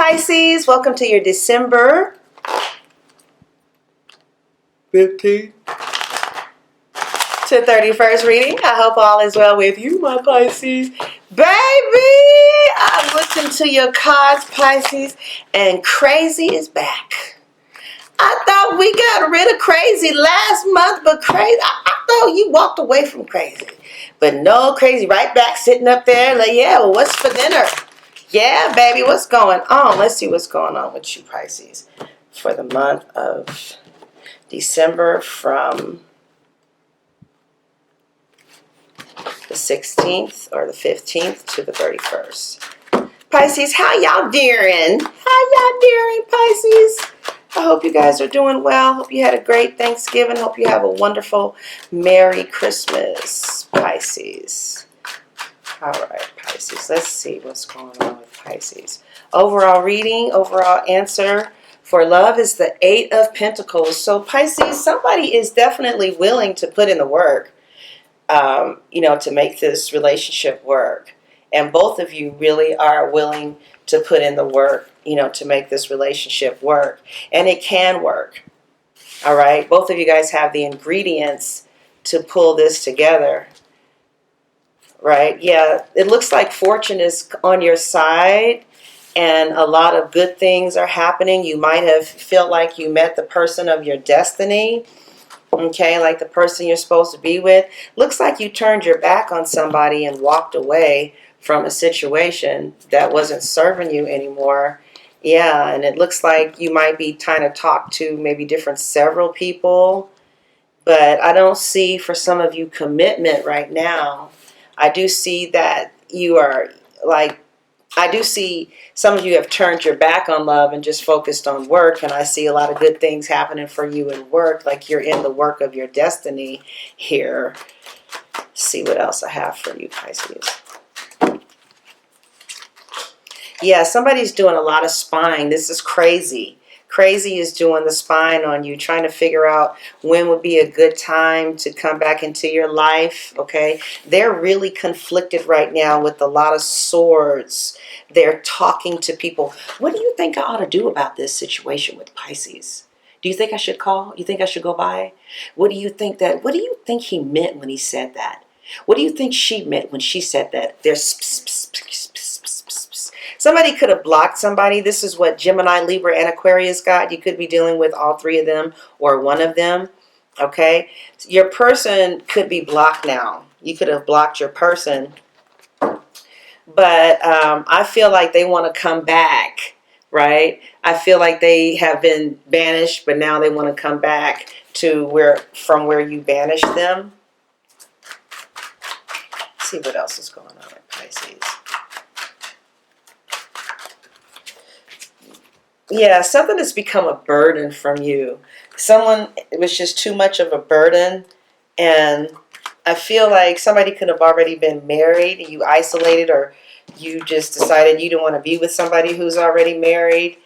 Pisces. Welcome to your December 15th to 31st reading. I hope all is well with you, my Pisces. Baby, I looked into your cards, Pisces, and crazy is back. I thought we got rid of crazy last month, but crazy, I thought you walked away from crazy. But no, crazy right back sitting up there like, yeah, well, what's for dinner? Yeah, baby, what's going on? Let's see what's going on with you, Pisces, for the month of December from the 16th or the 15th to the 31st. Pisces, how y'all doing? How y'all doing, Pisces? I hope you guys are doing well. Hope you had a great Thanksgiving. Hope you have a wonderful Merry Christmas, Pisces. All right, Pisces. Let's see what's going on with Pisces. Overall reading, overall answer for love is the Eight of Pentacles. So, Pisces, somebody is definitely willing to put in the work, to make this relationship work. And both of you really are willing to put in the work, to make this relationship work. And it can work. All right? Both of you guys have the ingredients to pull this together. Right? Yeah, it looks like fortune is on your side and a lot of good things are happening. You might have felt like you met the person of your destiny. Okay, like the person you're supposed to be with. Looks like you turned your back on somebody and walked away from a situation that wasn't serving you anymore. Yeah, and it looks like you might be trying to talk to maybe several people. But I don't see for some of you commitment right now. I do see that you are I do see some of you have turned your back on love and just focused on work. And I see a lot of good things happening for you in work, like you're in the work of your destiny here. Let's see what else I have for you, Pisces. Yeah, somebody's doing a lot of spying. This is crazy. Crazy is doing the spying on you, trying to figure out when would be a good time to come back into your life, okay? They're really conflicted right now with a lot of swords. They're talking to people. What do you think I ought to do about this situation with Pisces? Do you think I should call? You think I should go by? What do you think he meant when he said that? What do you think she meant when she said that? Somebody could have blocked somebody. This is what Gemini, Libra, and Aquarius got. You could be dealing with all three of them or one of them. Okay? Your person could be blocked now. You could have blocked your person. But I feel like they want to come back, right? I feel like they have been banished, but now they want to come back to from where you banished them. Let's see what else is going on with Pisces. Yeah, something has become a burden from you. It was just too much of a burden. And I feel like somebody could have already been married and you isolated, or you just decided you didn't want to be with somebody who's already married.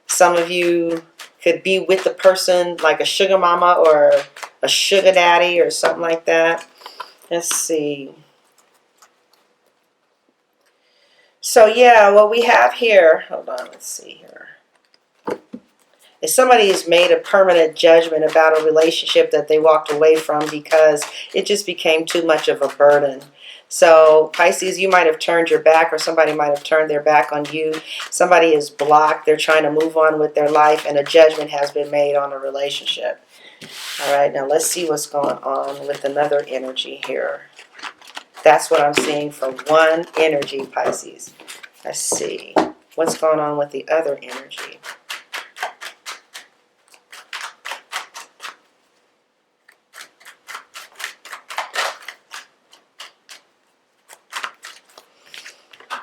Some of you could be with the person like a sugar mama or a sugar daddy or something like that. Let's see. So yeah, what we have here, hold on, let's see here. If somebody has made a permanent judgment about a relationship that they walked away from because it just became too much of a burden. So Pisces, you might have turned your back, or somebody might have turned their back on you. Somebody is blocked. They're trying to move on with their life, and a judgment has been made on a relationship. All right, now let's see what's going on with another energy here. That's what I'm seeing for one energy, Pisces. Let's see what's going on with the other energy.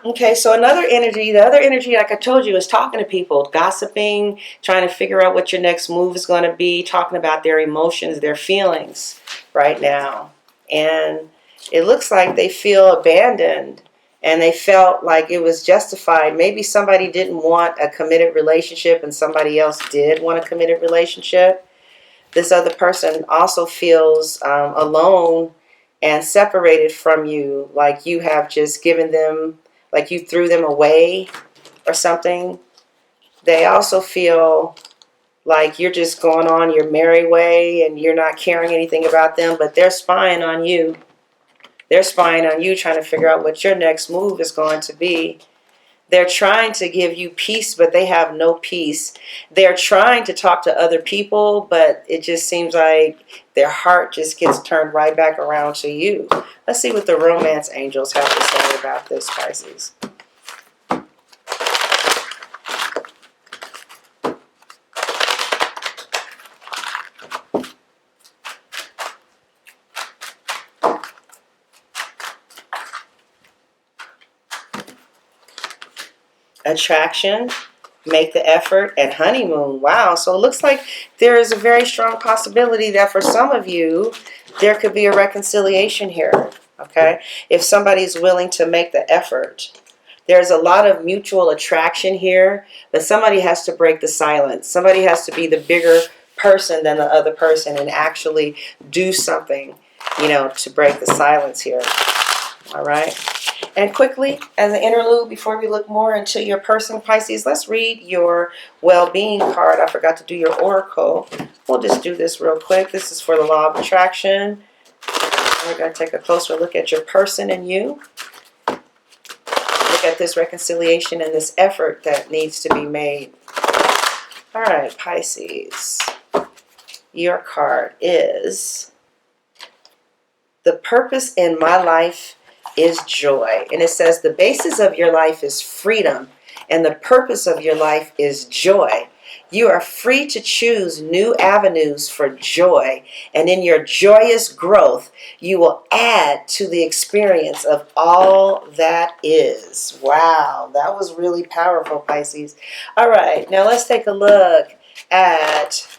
Okay, so the other energy, like I told you, is talking to people, gossiping, trying to figure out what your next move is going to be, talking about their emotions, their feelings right now. And it looks like they feel abandoned and they felt like it was justified. Maybe somebody didn't want a committed relationship and somebody else did want a committed relationship. This other person also feels alone and separated from you, like you have just given them, like you threw them away or something. They also feel like you're just going on your merry way and you're not caring anything about them, but they're spying on you. They're spying on you, trying to figure out what your next move is going to be. They're trying to give you peace, but they have no peace. They're trying to talk to other people, but it just seems like their heart just gets turned right back around to you. Let's see what the romance angels have to say about this, Pisces. Attraction, make the effort, and honeymoon. Wow. So it looks like there is a very strong possibility that for some of you, there could be a reconciliation here. Okay. If somebody's willing to make the effort. There's a lot of mutual attraction here, but somebody has to break the silence. Somebody has to be the bigger person than the other person and actually do something, to break the silence here. All right. And quickly, as an interlude, before we look more into your person, Pisces, let's read your well-being card. I forgot to do your oracle. We'll just do this real quick. This is for the law of attraction. We're going to take a closer look at your person and you. Look at this reconciliation and this effort that needs to be made. All right, Pisces. Your card is the purpose in my life is joy. And it says the basis of your life is freedom and the purpose of your life is joy. You are free to choose new avenues for joy, and in your joyous growth you will add to the experience of all that is. Wow, that was really powerful, Pisces. All right, now let's take a look at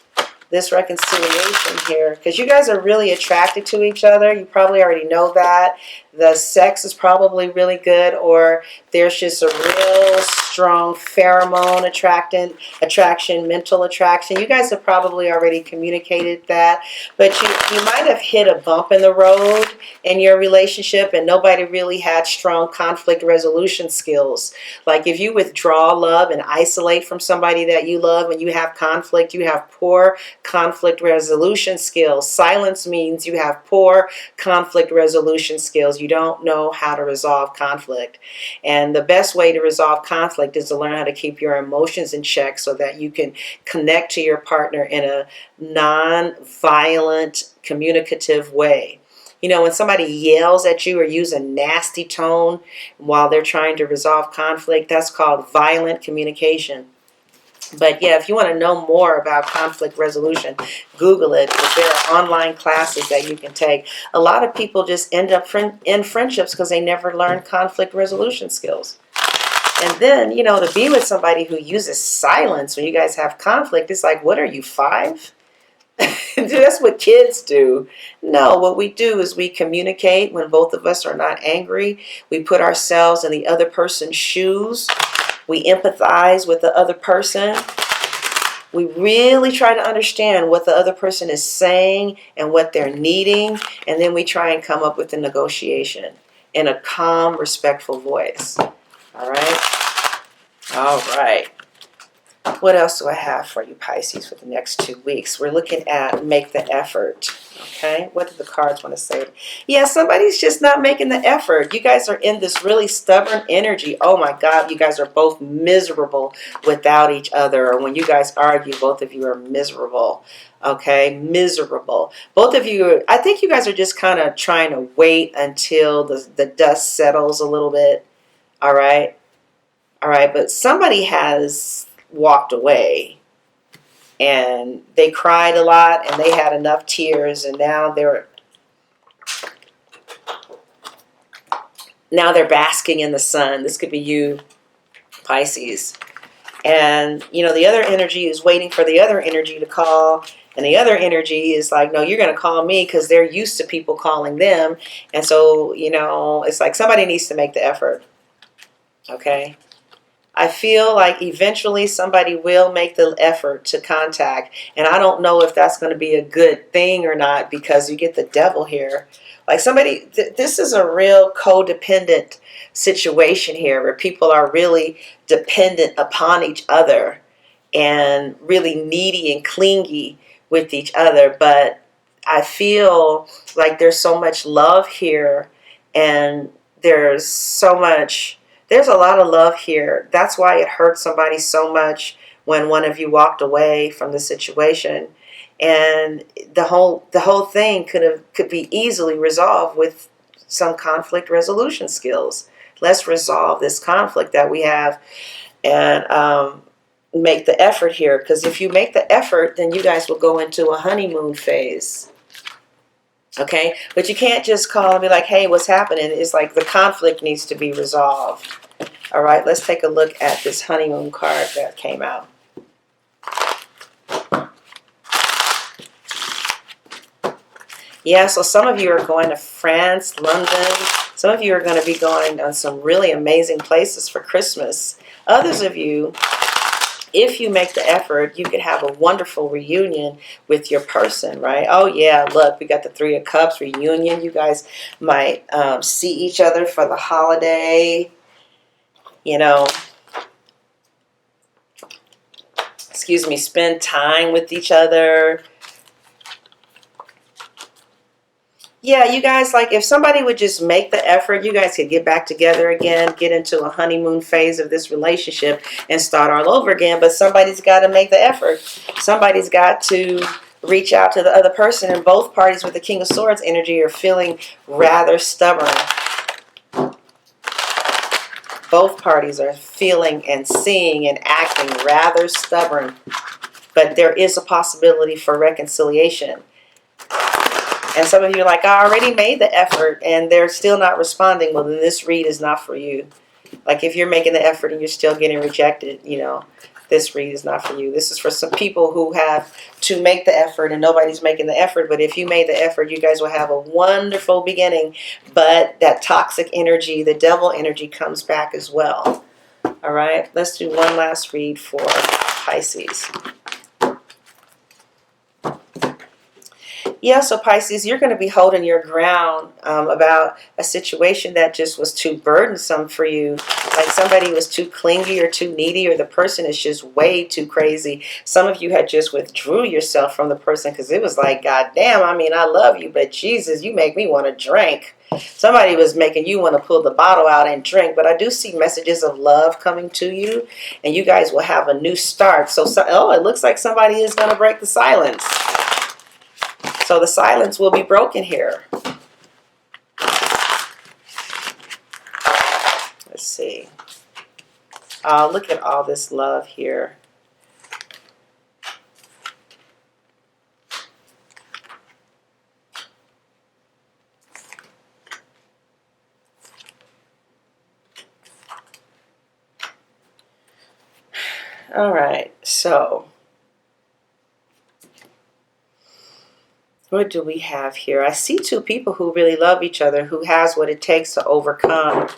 this reconciliation here, because you guys are really attracted to each other. You probably already know that. The sex is probably really good, or there's just a real strong pheromone attraction, mental attraction. You guys have probably already communicated that, but you might have hit a bump in the road in your relationship and nobody really had strong conflict resolution skills. Like if you withdraw love and isolate from somebody that you love and you have conflict, you have poor conflict resolution skills. Silence means you have poor conflict resolution skills. You don't know how to resolve conflict. And the best way to resolve conflict is to learn how to keep your emotions in check so that you can connect to your partner in a non-violent, communicative way. When somebody yells at you or uses a nasty tone while they're trying to resolve conflict, that's called violent communication. But yeah, if you want to know more about conflict resolution, Google it, because there are online classes that you can take. A lot of people just end up in friendships because they never learn conflict resolution skills. And then, to be with somebody who uses silence when you guys have conflict, it's like, what are you, 5? That's what kids do. No, what we do is we communicate when both of us are not angry. We put ourselves in the other person's shoes. We empathize with the other person. We really try to understand what the other person is saying and what they're needing. And then we try and come up with a negotiation in a calm, respectful voice. All right? All right. What else do I have for you, Pisces, for the next 2 weeks? We're looking at make the effort. Okay, what do the cards want to say? Yeah, somebody's just not making the effort. You guys are in this really stubborn energy. Oh my God, you guys are both miserable without each other. Or when you guys argue, both of you are miserable. Okay, miserable. Both of you, I think you guys are just kind of trying to wait until the dust settles a little bit. All right, but somebody has walked away and they cried a lot and they had enough tears, and now they're basking in the sun. This could be you, Pisces. And the other energy is waiting for the other energy to call, and the other energy is like, no, you're going to call me, because they're used to people calling them. And so it's like somebody needs to make the effort. Okay, I feel like eventually somebody will make the effort to contact. And I don't know if that's going to be a good thing or not, because you get the devil here. Like somebody, this is a real codependent situation here where people are really dependent upon each other. and really needy and clingy with each other. But I feel like there's so much love here, and there's a lot of love here. That's why it hurt somebody so much when one of you walked away from the situation. And the whole thing could be easily resolved with some conflict resolution skills. Let's resolve this conflict that we have, and make the effort here. Because if you make the effort, then you guys will go into a honeymoon phase. Okay? But you can't just call and be like, hey, what's happening? It's like the conflict needs to be resolved. All right, let's take a look at this honeymoon card that came out. Yeah, so some of you are going to France, London. Some of you are going to be going on some really amazing places for Christmas. Others of you, if you make the effort, you could have a wonderful reunion with your person, right? Oh, yeah, look, we got the Three of Cups reunion. You guys might see each other for the holiday, you know. Excuse me, spend time with each other. Yeah, you guys, like if somebody would just make the effort, you guys could get back together again, get into a honeymoon phase of this relationship and start all over again. But somebody's got to make the effort. Somebody's got to reach out to the other person. And both parties with the King of Swords energy are feeling rather stubborn. Both parties are feeling and seeing and acting rather stubborn. But there is a possibility for reconciliation. And some of you are like, I already made the effort, and they're still not responding. Well, then this read is not for you. Like if you're making the effort and you're still getting rejected, you know, this read is not for you. This is for some people who have to make the effort and nobody's making the effort. But if you made the effort, you guys will have a wonderful beginning. But that toxic energy, the devil energy comes back as well. All right, let's do one last read for Pisces. Yeah, so Pisces, you're going to be holding your ground about a situation that just was too burdensome for you. Like somebody was too clingy or too needy, or the person is just way too crazy. Some of you had just withdrew yourself from the person because it was like, God damn, I mean, I love you, but Jesus, you make me want to drink. Somebody was making you want to pull the bottle out and drink. But I do see messages of love coming to you, and you guys will have a new start. So oh, it looks like somebody is going to break the silence. So the silence will be broken here. Let's see. Look at all this love here. All right, so what do we have here? I see two people who really love each other, who has what it takes to overcome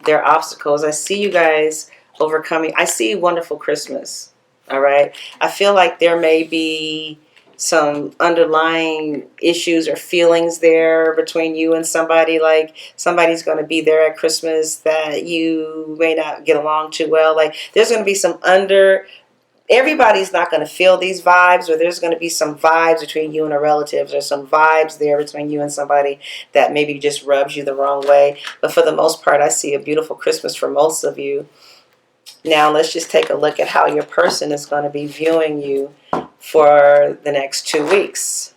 their obstacles. I see you guys overcoming. I see Wonderful Christmas. All right. I feel like there may be some underlying issues or feelings there between you and somebody. Like somebody's going to be there at Christmas that you may not get along too well. Like there's going to be some everybody's not going to feel these vibes, or there's going to be some vibes between you and a relative, or some vibes there between you and somebody that maybe just rubs you the wrong way. But for the most part, I see a beautiful Christmas for most of you. Now let's just take a look at how your person is going to be viewing you for the next 2 weeks.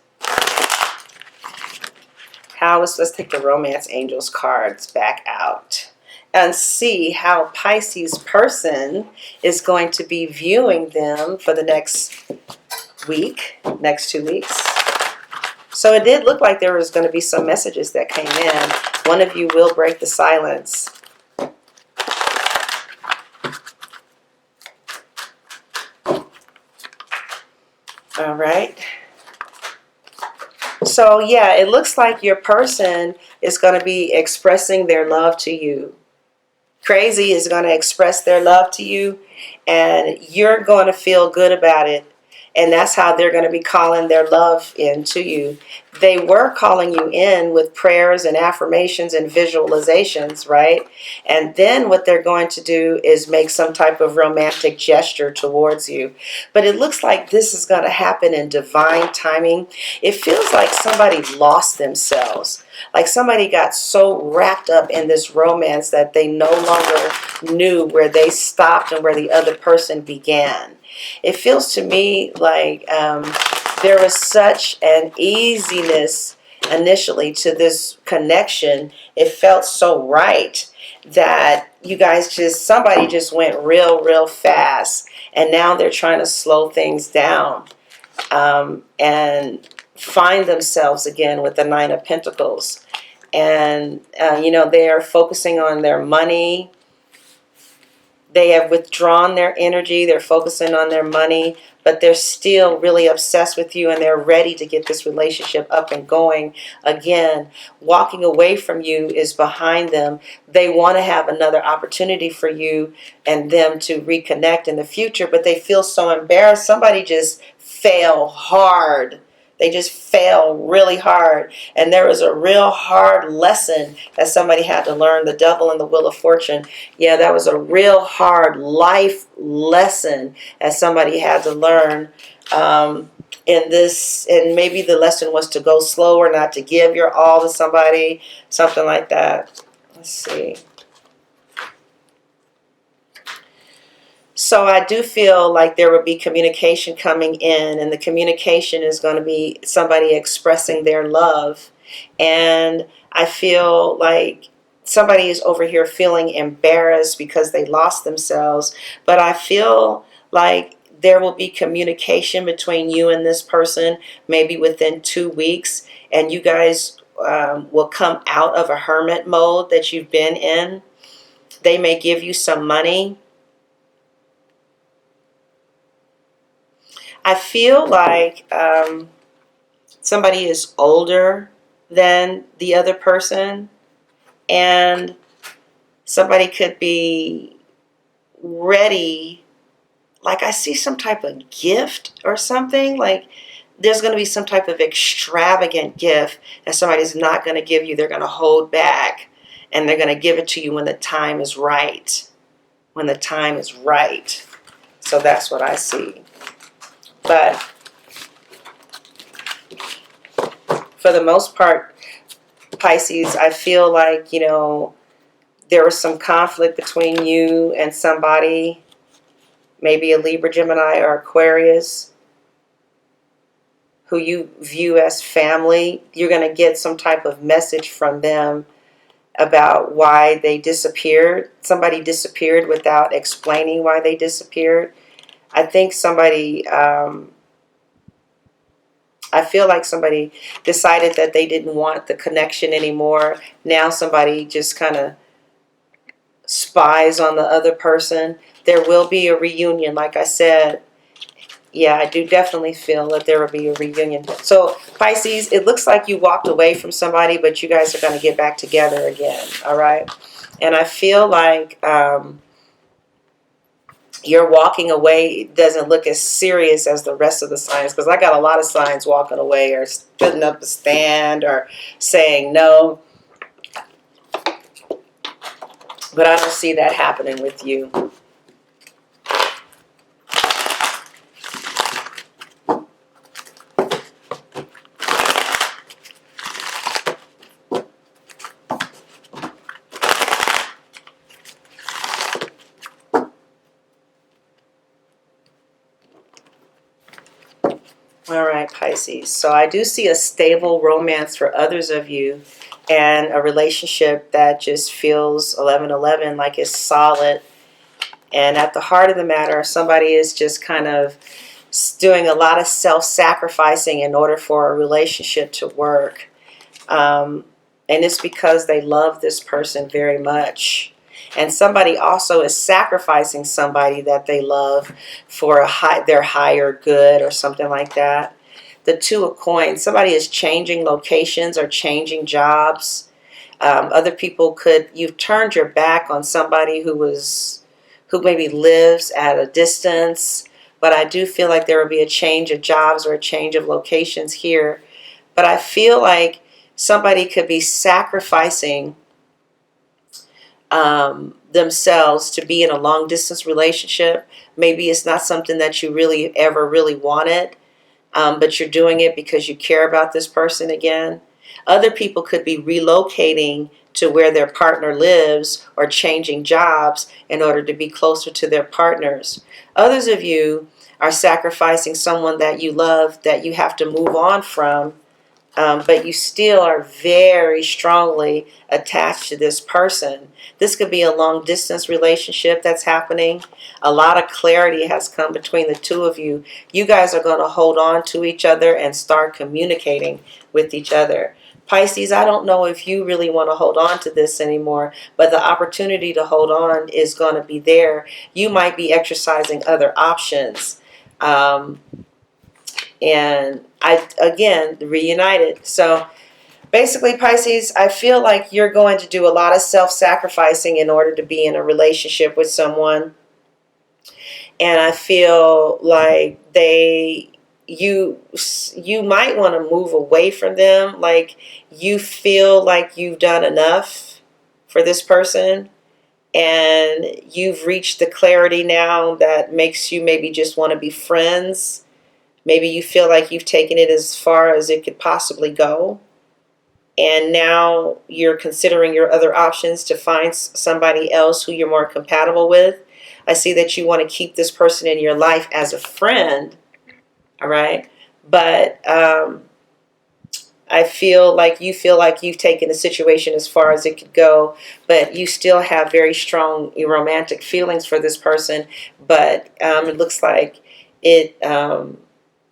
Let's take the Romance Angels cards back out and see how Pisces person is going to be viewing them for the next week, next 2 weeks. So it did look like there was going to be some messages that came in. One of you will break the silence. All right. So yeah, it looks like your person is going to be expressing their love to you. Crazy is going to express their love to you, and you're going to feel good about it. And that's how they're going to be calling their love into you. They were calling you in with prayers and affirmations and visualizations, right? And then what they're going to do is make some type of romantic gesture towards you. But it looks like this is going to happen in divine timing. It feels like somebody lost themselves. Like somebody got so wrapped up in this romance that they no longer knew where they stopped and where the other person began. It feels to me like there was such an easiness initially to this connection. It felt so right that you guys somebody just went real fast. And now they're trying to slow things down and find themselves again with the Nine of Pentacles. And, they are focusing on their money. They have withdrawn their energy. They're focusing on their money, but they're still really obsessed with you, and they're ready to get this relationship up and going again. Walking away from you is behind them. They want to have another opportunity for you and them to reconnect in the future, but they feel so embarrassed. Somebody just fell hard. They just fail really hard. And there was a real hard lesson that somebody had to learn, the Devil and the Wheel of Fortune. Yeah, that was a real hard life lesson that somebody had to learn in this. And maybe the lesson was to go slower, not to give your all to somebody, something like that. Let's see. So I do feel like there will be communication coming in, and the communication is going to be somebody expressing their love. And I feel like somebody is over here feeling embarrassed because they lost themselves. But I feel like there will be communication between you and this person, maybe within 2 weeks, and you guys will come out of a hermit mode that you've been in. They may give you some money. I feel like somebody is older than the other person, and somebody could be ready. Like I see some type of gift or something. Like there's going to be some type of extravagant gift that somebody's not going to give you. They're going to hold back, and they're going to give it to you when the time is right. When the time is right. So that's what I see. But for the most part, Pisces, I feel like, there was some conflict between you and somebody, maybe a Libra, Gemini, or Aquarius, who you view as family. You're going to get some type of message from them about why they disappeared. Somebody disappeared without explaining why they disappeared. I think I feel like somebody decided that they didn't want the connection anymore. Now somebody just kind of spies on the other person. There will be a reunion, like I said. Yeah, I do definitely feel that there will be a reunion. So, Pisces, it looks like you walked away from somebody, but you guys are going to get back together again, all right? And I feel like your walking away doesn't look as serious as the rest of the signs, because I got a lot of signs walking away or putting up a stand or saying no. But I don't see that happening with you. All right, Pisces. So I do see a stable romance for others of you, and a relationship that just feels 11-11, like it's solid. And at the heart of the matter, somebody is just kind of doing a lot of self-sacrificing in order for a relationship to work. And it's because they love this person very much. And somebody also is sacrificing somebody that they love for their higher good or something like that. The Two of Coins. Somebody is changing locations or changing jobs. Other people you've turned your back on somebody who maybe lives at a distance, but I do feel like there will be a change of jobs or a change of locations here. But I feel like somebody could be sacrificing themselves to be in a long distance relationship. Maybe it's not something that you really ever really wanted, but you're doing it because you care about this person again. Other people could be relocating to where their partner lives or changing jobs in order to be closer to their partners. Others of you are sacrificing someone that you love, that you have to move on from, but you still are very strongly attached to this person. This could be a long distance relationship that's happening. A lot of clarity has come between the two of you. You guys are going to hold on to each other and start communicating with each other. Pisces, I don't know if you really want to hold on to this anymore, but the opportunity to hold on is going to be there. You might be exercising other options. And again, reunited. So basically, Pisces, I feel like you're going to do a lot of self-sacrificing in order to be in a relationship with someone. And I feel like you might want to move away from them. Like you feel like you've done enough for this person, and you've reached the clarity now that makes you maybe just want to be friends. Maybe you feel like you've taken it as far as it could possibly go. And now you're considering your other options to find somebody else who you're more compatible with. I see that you want to keep this person in your life as a friend. All right. But I feel like you've taken the situation as far as it could go, but you still have very strong romantic feelings for this person. But it looks like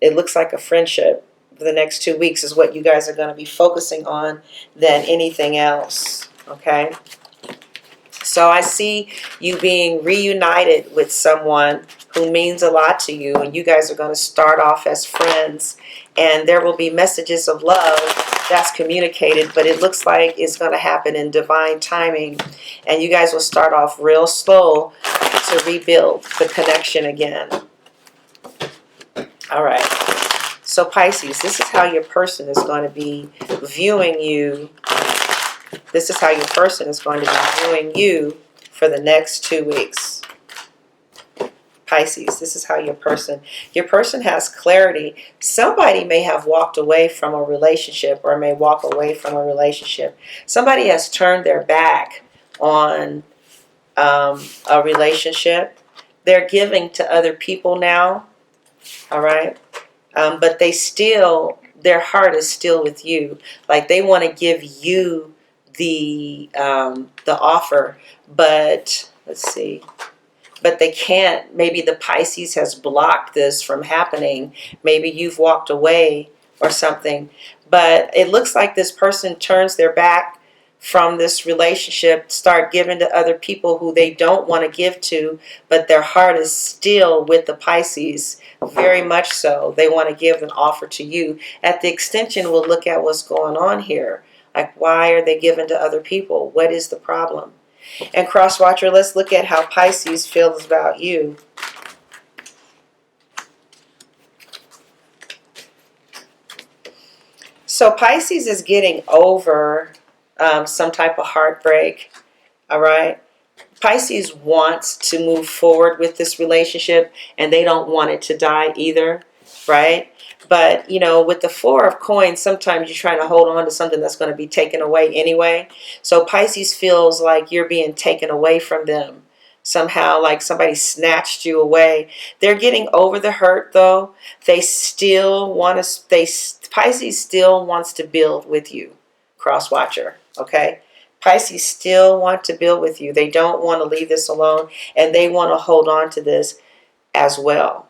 it looks like a friendship for the next 2 weeks is what you guys are going to be focusing on than anything else. Okay. So I see you being reunited with someone who means a lot to you, and you guys are going to start off as friends, and there will be messages of love that's communicated, but it looks like it's going to happen in divine timing, and you guys will start off real slow to rebuild the connection again. All right. So Pisces, this is how your person is going to be viewing you. This is how your person is going to be viewing you for the next 2 weeks. Pisces, this is how your person has clarity. Somebody may have walked away from a relationship or may walk away from a relationship. Somebody has turned their back on a relationship. They're giving to other people now. All right. But their heart is still with you. Like they want to give you the offer, but let's see. But they can't. Maybe the Pisces has blocked this from happening. Maybe you've walked away or something. But it looks like this person turns their back from this relationship, start giving to other people who they don't want to give to, but their heart is still with the Pisces, very much so. They want to give an offer to you. At the extension, we'll look at what's going on here. Like, why are they giving to other people? What is the problem? And Cross Watcher, let's look at how Pisces feels about you. So Pisces is getting over some type of heartbreak. All right. Pisces wants to move forward with this relationship, and they don't want it to die either, right? But, you know, with the Four of Coins, sometimes you're trying to hold on to something that's going to be taken away anyway. So Pisces feels like you're being taken away from them somehow, like somebody snatched you away. They're getting over the hurt, though. Pisces still wants to build with you, Cross Watcher, okay? Pisces still want to build with you. They don't want to leave this alone, and they want to hold on to this as well.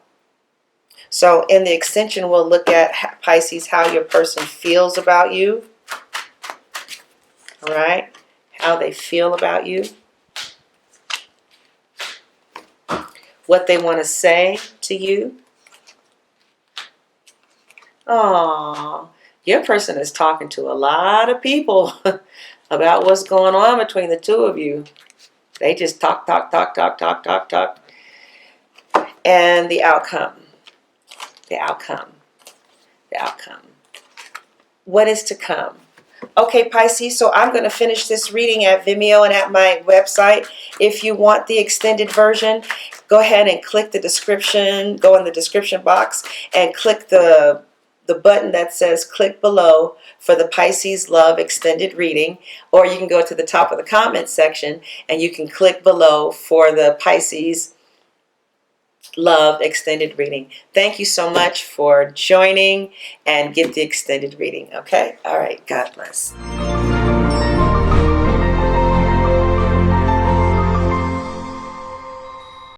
So in the extension, we'll look at, Pisces, how your person feels about you. All right? How they feel about you. What they want to say to you. Oh, your person is talking to a lot of people about what's going on between the two of you. They just talk. and the outcome. The outcome. The outcome. What is to come? Okay, Pisces, so I'm going to finish this reading at Vimeo and at my website. If you want the extended version, go ahead and click the description, go in the description box and click the button that says click below for the Pisces Love extended reading, or you can go to the top of the comment section and you can click below for the Pisces Love extended reading. Thank you so much for joining and get the extended reading. Okay? All right. God bless.